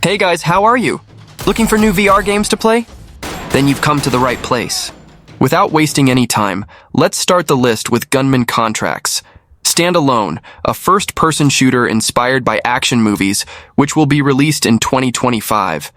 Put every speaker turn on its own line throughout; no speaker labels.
Hey guys, how are you? Looking for new VR games to play? Then you've come to the right place. Without wasting any time, let's start the list with Gunman Contracts. Standalone, a first-person shooter inspired by action movies, which will be released in 2025.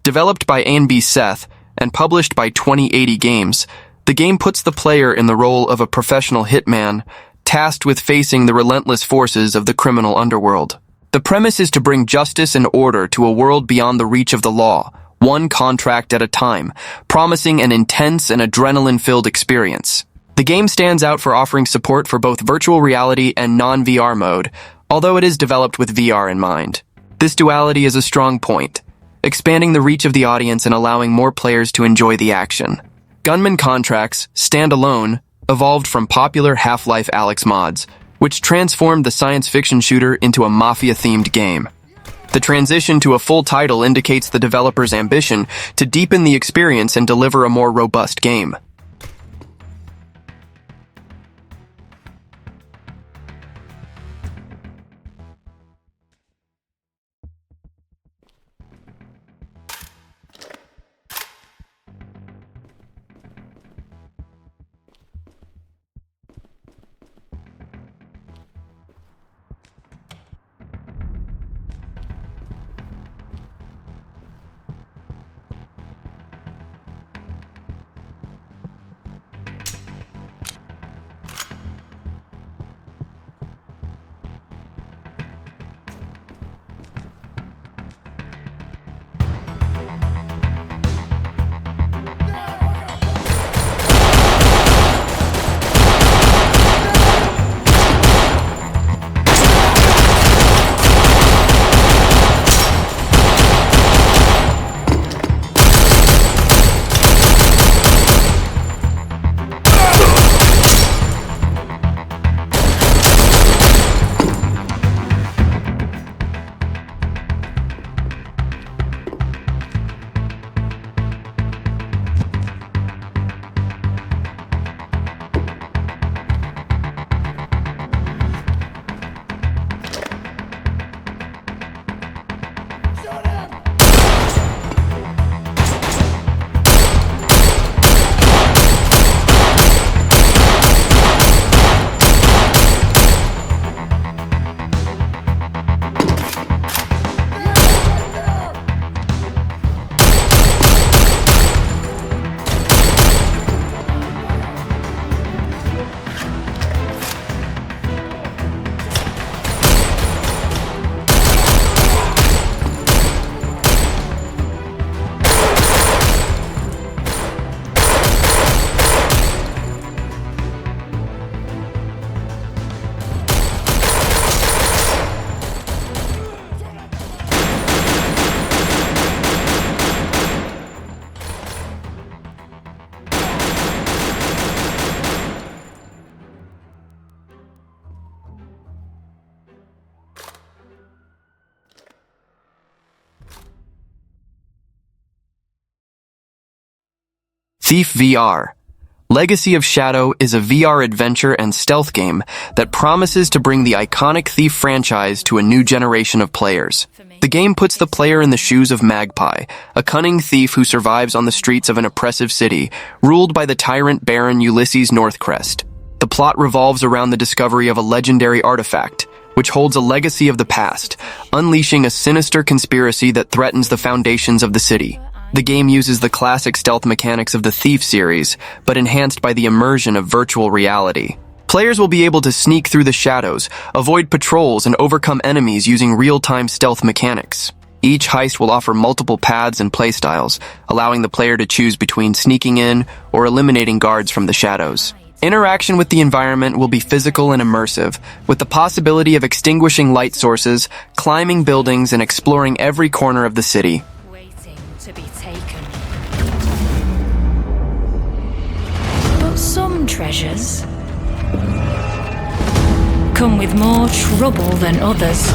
Developed by A&B Seth and published by 2080 Games, the game puts the player in the role of a professional hitman, tasked with facing the relentless forces of the criminal underworld. The premise is to bring justice and order to a world beyond the reach of the law, one contract at a time, promising an intense and adrenaline-filled experience. The game stands out for offering support for both virtual reality and non-VR mode, although it is developed with VR in mind. This duality is a strong point, expanding the reach of the audience and allowing more players to enjoy the action. Gunman Contracts, standalone, evolved from popular Half-Life Alyx mods, which transformed the science fiction shooter into a mafia-themed game. The transition to a full title indicates the developer's ambition to deepen the experience and deliver a more robust game. Thief VR. Legacy of Shadow is a VR adventure and stealth game that promises to bring the iconic Thief franchise to a new generation of players. The game puts the player in the shoes of Magpie, a cunning thief who survives on the streets of an oppressive city, ruled by the tyrant Baron Ulysses Northcrest. The plot revolves around the discovery of a legendary artifact, which holds a legacy of the past, unleashing a sinister conspiracy that threatens the foundations of the city. The game uses the classic stealth mechanics of the Thief series, but enhanced by the immersion of virtual reality. Players will be able to sneak through the shadows, avoid patrols, and overcome enemies using real-time stealth mechanics. Each heist will offer multiple paths and playstyles, allowing the player to choose between sneaking in or eliminating guards from the shadows. Interaction with the environment will be physical and immersive, with the possibility of extinguishing light sources, climbing buildings, and exploring every corner of the city.
To be taken. But some treasures come with more trouble than others.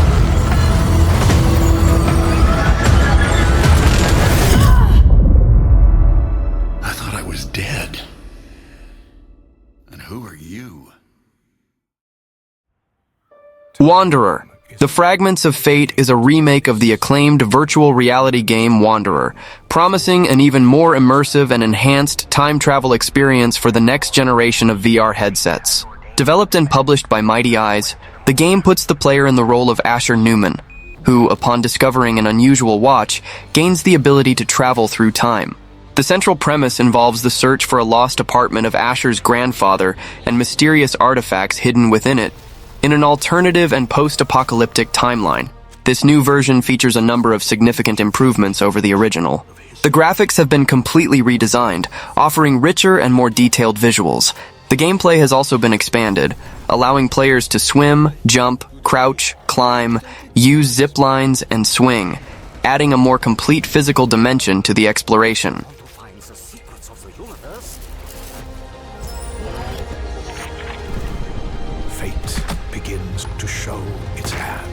I thought I was dead. And who are you?
Wanderer. The Fragments of Fate is a remake of the acclaimed virtual reality game Wanderer, promising an even more immersive and enhanced time travel experience for the next generation of VR headsets. Developed and published by Mighty Eyes, the game puts the player in the role of Asher Newman, who, upon discovering an unusual watch, gains the ability to travel through time. The central premise involves the search for a lost apartment of Asher's grandfather and mysterious artifacts hidden within it, in an alternative and post-apocalyptic timeline. This new version features a number of significant improvements over the original. The graphics have been completely redesigned, offering richer and more detailed visuals. The gameplay has also been expanded, allowing players to swim, jump, crouch, climb, use zip lines, and swing, adding a more complete physical dimension to the exploration.
Fate begins to show its hand.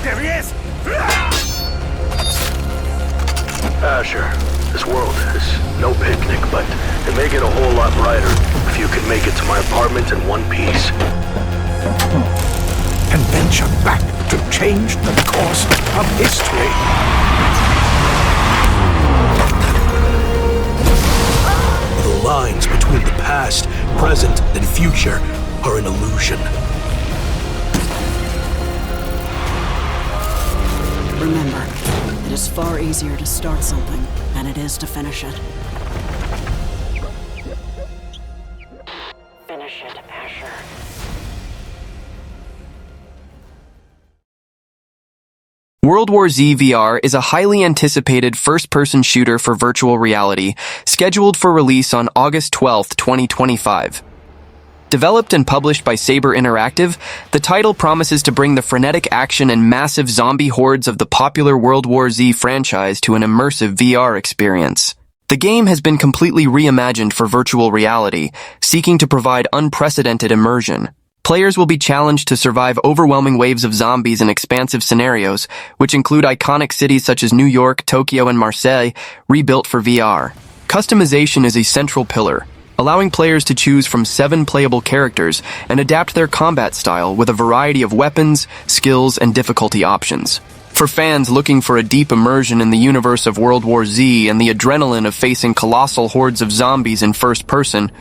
There he is!
Asher, this world is no picnic, but it may get a whole lot brighter if you can make it to my apartment in one piece.
And venture back to change the course of history.
The lines between the past, present, and future are an illusion.
Remember, it is far easier to start something than it is to finish it. Finish it, Asher.
World War Z VR is a highly anticipated first-person shooter for virtual reality, scheduled for release on August 12, 2025. Developed and published by Saber Interactive, the title promises to bring the frenetic action and massive zombie hordes of the popular World War Z franchise to an immersive VR experience. The game has been completely reimagined for virtual reality, seeking to provide unprecedented immersion. Players will be challenged to survive overwhelming waves of zombies in expansive scenarios, which include iconic cities such as New York, Tokyo, and Marseille, rebuilt for VR. Customization is a central pillar, allowing players to choose from 7 playable characters and adapt their combat style with a variety of weapons, skills, and difficulty options. For fans looking for a deep immersion in the universe of World War Z and the adrenaline of facing colossal hordes of zombies in first person,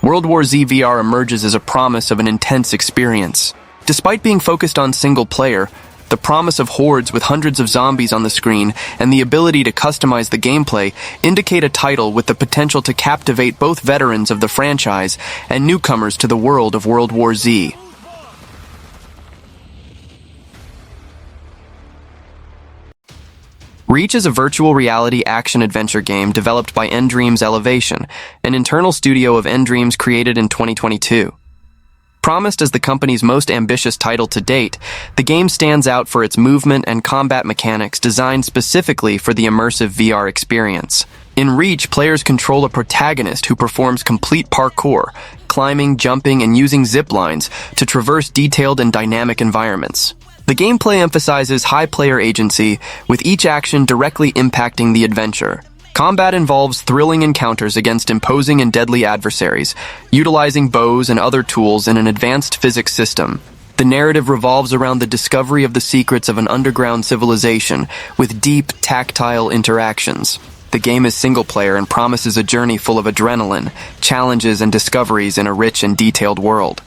World War Z VR emerges as a promise of an intense experience. Despite being focused on single player, the promise of hordes with hundreds of zombies on the screen and the ability to customize the gameplay indicate a title with the potential to captivate both veterans of the franchise and newcomers to the world of World War Z. Reach is a virtual reality action-adventure game developed by Endreams Elevation, an internal studio of Endreams created in 2022. Promised as the company's most ambitious title to date, the game stands out for its movement and combat mechanics designed specifically for the immersive VR experience. In Reach, players control a protagonist who performs complete parkour, climbing, jumping, and using zip lines to traverse detailed and dynamic environments. The gameplay emphasizes high player agency, with each action directly impacting the adventure. Combat involves thrilling encounters against imposing and deadly adversaries, utilizing bows and other tools in an advanced physics system. The narrative revolves around the discovery of the secrets of an underground civilization, with deep, tactile interactions. The game is single-player and promises a journey full of adrenaline, challenges, and discoveries in a rich and detailed world.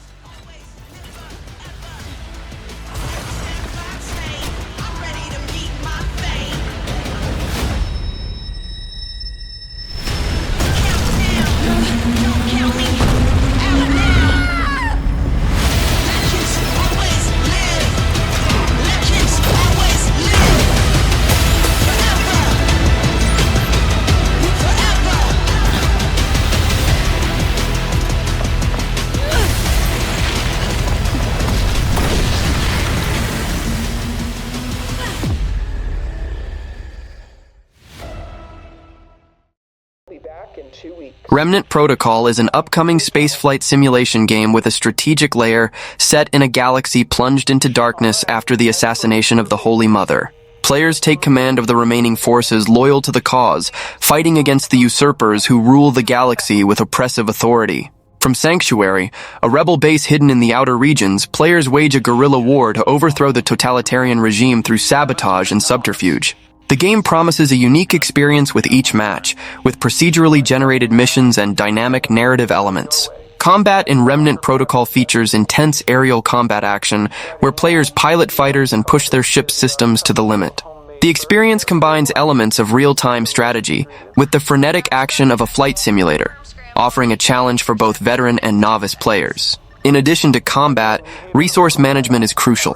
Remnant Protocol is an upcoming spaceflight simulation game with a strategic layer set in a galaxy plunged into darkness after the assassination of the Holy Mother. Players take command of the remaining forces loyal to the cause, fighting against the usurpers who rule the galaxy with oppressive authority. From Sanctuary, a rebel base hidden in the outer regions, players wage a guerrilla war to overthrow the totalitarian regime through sabotage and subterfuge. The game promises a unique experience with each match, with procedurally generated missions and dynamic narrative elements. Combat in Remnant Protocol features intense aerial combat action, where players pilot fighters and push their ship's systems to the limit. The experience combines elements of real-time strategy with the frenetic action of a flight simulator, offering a challenge for both veteran and novice players. In addition to combat, resource management is crucial.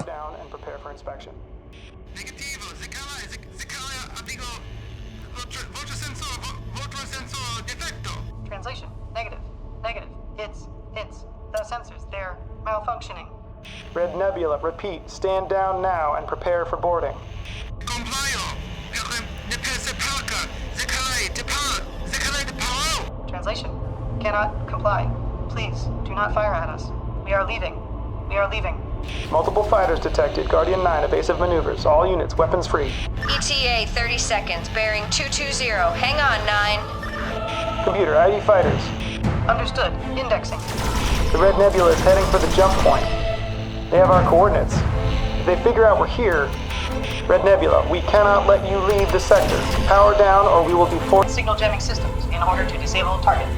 Translation. Negative. Negative. Hits. The sensors, they're malfunctioning.
Red Nebula, repeat, stand down now and prepare for boarding.
Translation. Cannot comply. Please, do not fire at us. We are leaving.
Multiple fighters detected. Guardian 9, evasive maneuvers. All units, weapons free.
ETA 30 seconds, bearing 220. Hang on, 9.
Computer, ID fighters.
Understood. Indexing.
The Red Nebula is heading for the jump point. They have our coordinates. If they figure out we're here, Red Nebula, we cannot let you leave the sector. Power down or we will be forced.
Signal jamming systems in order to disable target.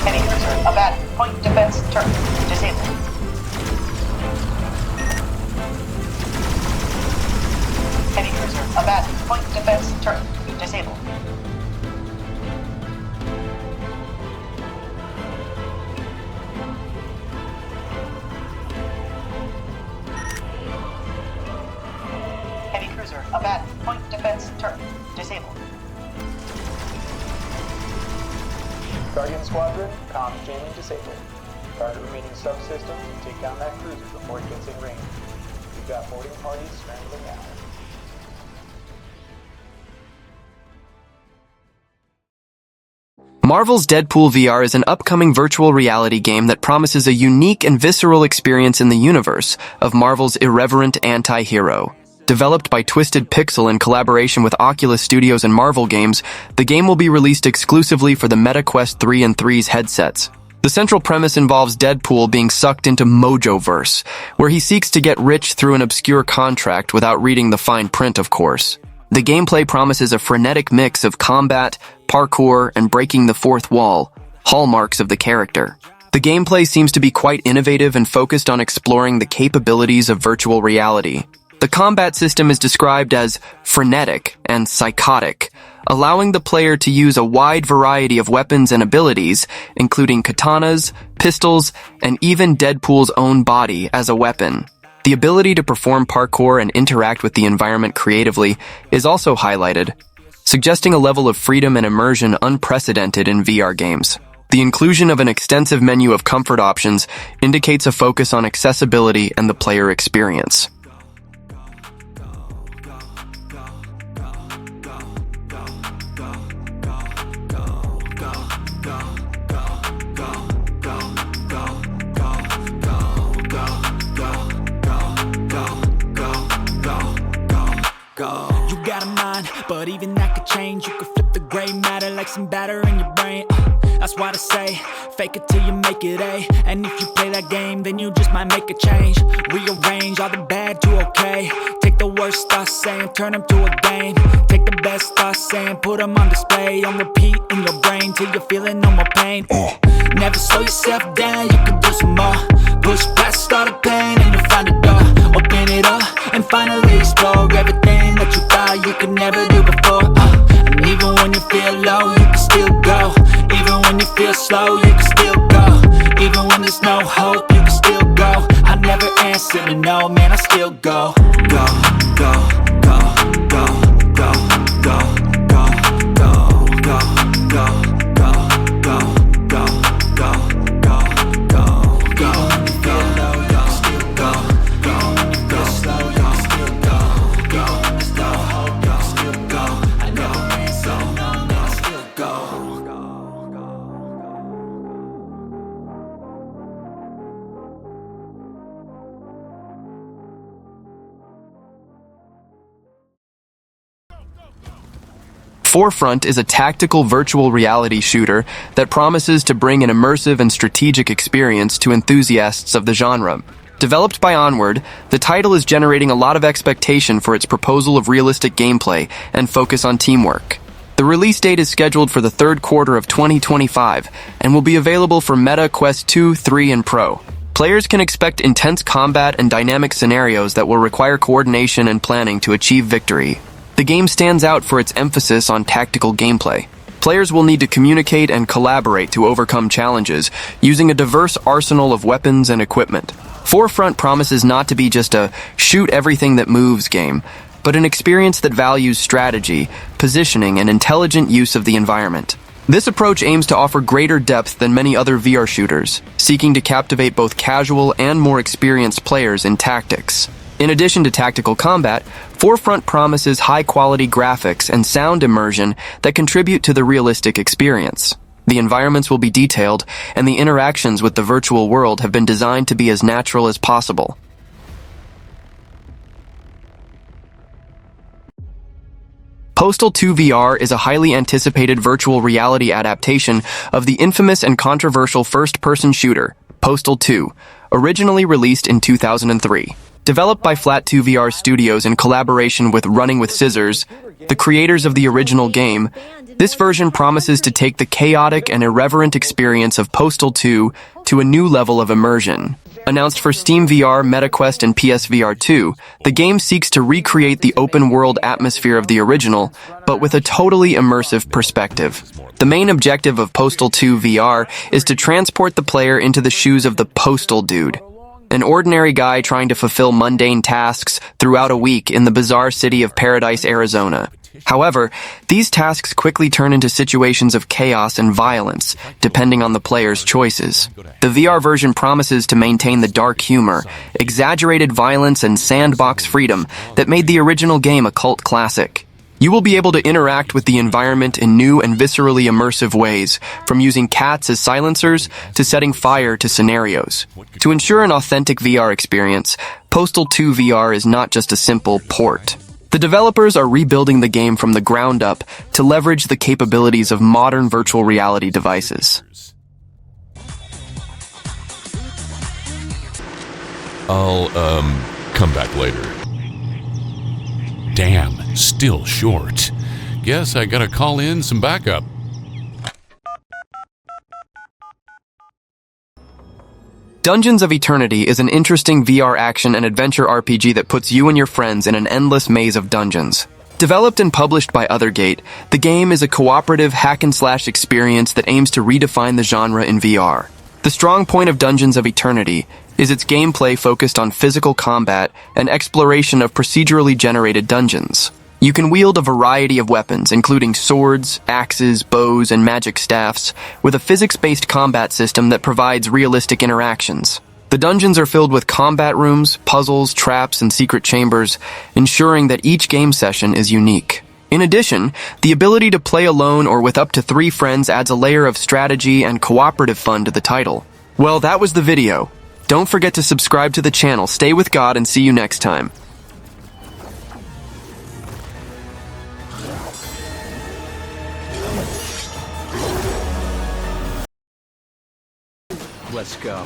Heavy cruiser, abat, point defense turret, disabled. Heavy cruiser, abat, point defense turret, disabled. Heavy cruiser, abat, point defense turret, disabled.
Guardian Squadron, comms jamming disabled. Target remaining subsystems and take down that cruiser before it gets in range. We've got boarding parties scrambling now.
Marvel's Deadpool VR is an upcoming virtual reality game that promises a unique and visceral experience in the universe of Marvel's irreverent anti-hero. Developed by Twisted Pixel in collaboration with Oculus Studios and Marvel Games, the game will be released exclusively for the MetaQuest 3 and 3's headsets. The central premise involves Deadpool being sucked into Mojoverse, where he seeks to get rich through an obscure contract without reading the fine print, of course. The gameplay promises a frenetic mix of combat, parkour, and breaking the fourth wall, hallmarks of the character. The gameplay seems to be quite innovative and focused on exploring the capabilities of virtual reality. The combat system is described as frenetic and psychotic, allowing the player to use a wide variety of weapons and abilities, including katanas, pistols, and even Deadpool's own body as a weapon. The ability to perform parkour and interact with the environment creatively is also highlighted, suggesting a level of freedom and immersion unprecedented in VR games. The inclusion of an extensive menu of comfort options indicates a focus on accessibility and the player experience.
You got a mind, but even that could change. You could flip the gray matter like some batter in your brain. That's why I say, fake it till you make it A. And if you play that game, then you just might make a change. Rearrange all the bad to okay. Take the worst thoughts saying, turn them to a game. Take the best thoughts saying, put them on display. On repeat in your brain till you're feeling no more pain. Never slow yourself down, you can do some more. Push past all the pain and you'll find a door. Open it up and finally explore everything that you thought you could never do before. And even when you feel low, you can still go. Even when you feel slow, you can still go. Even when there's no hope, you can still go. I never answer to no, man, I still go. Go, go, go, go, go, go, go, go, go, go.
Forefront is a tactical virtual reality shooter that promises to bring an immersive and strategic experience to enthusiasts of the genre. Developed by Onward, the title is generating a lot of expectation for its proposal of realistic gameplay and focus on teamwork. The release date is scheduled for the third quarter of 2025 and will be available for Meta Quest 2, 3, and Pro. Players can expect intense combat and dynamic scenarios that will require coordination and planning to achieve victory. The game stands out for its emphasis on tactical gameplay. Players will need to communicate and collaborate to overcome challenges, using a diverse arsenal of weapons and equipment. Forefront promises not to be just a shoot everything that moves game, but an experience that values strategy, positioning, and intelligent use of the environment. This approach aims to offer greater depth than many other VR shooters, seeking to captivate both casual and more experienced players in tactics. In addition to tactical combat, Forefront promises high-quality graphics and sound immersion that contribute to the realistic experience. The environments will be detailed, and the interactions with the virtual world have been designed to be as natural as possible. Postal 2 VR is a highly anticipated virtual reality adaptation of the infamous and controversial first-person shooter, Postal 2, originally released in 2003. Developed by Flat 2 VR Studios in collaboration with Running with Scissors, the creators of the original game, this version promises to take the chaotic and irreverent experience of Postal 2 to a new level of immersion. Announced for Steam VR, MetaQuest, and PSVR 2, the game seeks to recreate the open-world atmosphere of the original, but with a totally immersive perspective. The main objective of Postal 2 VR is to transport the player into the shoes of the Postal Dude, an ordinary guy trying to fulfill mundane tasks throughout a week in the bizarre city of Paradise, Arizona. However, these tasks quickly turn into situations of chaos and violence, depending on the player's choices. The VR version promises to maintain the dark humor, exaggerated violence, and sandbox freedom that made the original game a cult classic. You will be able to interact with the environment in new and viscerally immersive ways, from using cats as silencers to setting fire to scenarios. To ensure an authentic VR experience, Postal 2 VR is not just a simple port. The developers are rebuilding the game from the ground up to leverage the capabilities of modern virtual reality devices.
I'll, come back later. Damn, still short. Guess I gotta call in some backup.
Dungeons of Eternity is an interesting VR action and adventure RPG that puts you and your friends in an endless maze of dungeons. Developed and published by Othergate, the game is a cooperative hack-and-slash experience that aims to redefine the genre in VR. The strong point of Dungeons of Eternity is its gameplay focused on physical combat and exploration of procedurally generated dungeons. You can wield a variety of weapons, including swords, axes, bows, and magic staffs, with a physics-based combat system that provides realistic interactions. The dungeons are filled with combat rooms, puzzles, traps, and secret chambers, ensuring that each game session is unique. In addition, the ability to play alone or with up to 3 friends adds a layer of strategy and cooperative fun to the title. Well, that was the video. Don't forget to subscribe to the channel, stay with God, and see you next time.
Let's go.